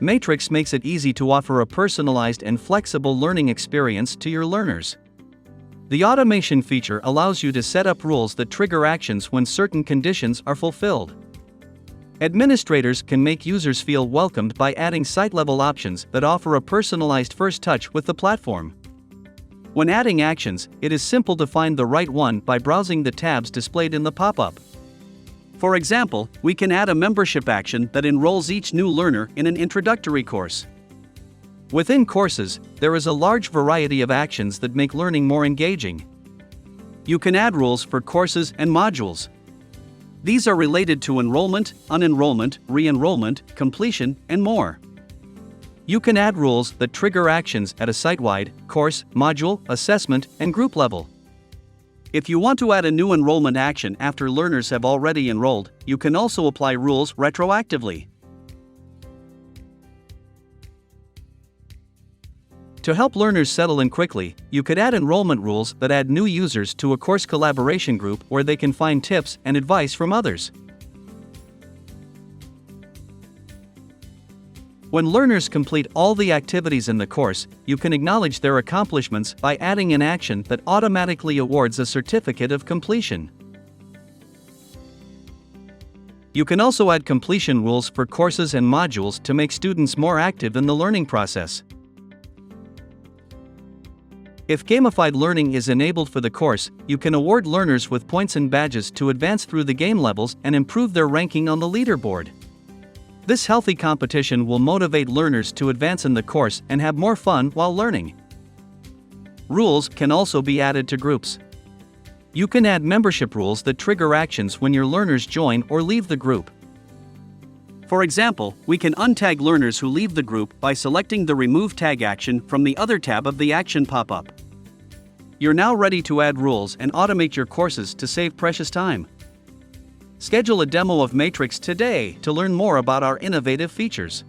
MATRIX makes it easy to offer a personalized and flexible learning experience to your learners. The automation feature allows you to set up rules that trigger actions when certain conditions are fulfilled. Administrators can make users feel welcomed by adding site-level options that offer a personalized first touch with the platform. When adding actions, it is simple to find the right one by browsing the tabs displayed in the pop-up. For example, we can add a membership action that enrolls each new learner in an introductory course. Within courses, there is a large variety of actions that make learning more engaging. You can add rules for courses and modules. These are related to enrollment, unenrollment, re-enrollment, completion, and more. You can add rules that trigger actions at a site-wide, course, module, assessment, and group level. If you want to add a new enrollment action after learners have already enrolled, you can also apply rules retroactively. To help learners settle in quickly, you could add enrollment rules that add new users to a course collaboration group where they can find tips and advice from others. When learners complete all the activities in the course, you can acknowledge their accomplishments by adding an action that automatically awards a certificate of completion. You can also add completion rules for courses and modules to make students more active in the learning process. If gamified learning is enabled for the course, you can award learners with points and badges to advance through the game levels and improve their ranking on the leaderboard. This healthy competition will motivate learners to advance in the course and have more fun while learning. Rules can also be added to groups. You can add membership rules that trigger actions when your learners join or leave the group. For example, we can untag learners who leave the group by selecting the Remove Tag action from the Other tab of the action pop-up. You're now ready to add rules and automate your courses to save precious time. Schedule a demo of MATRIX today to learn more about our innovative features.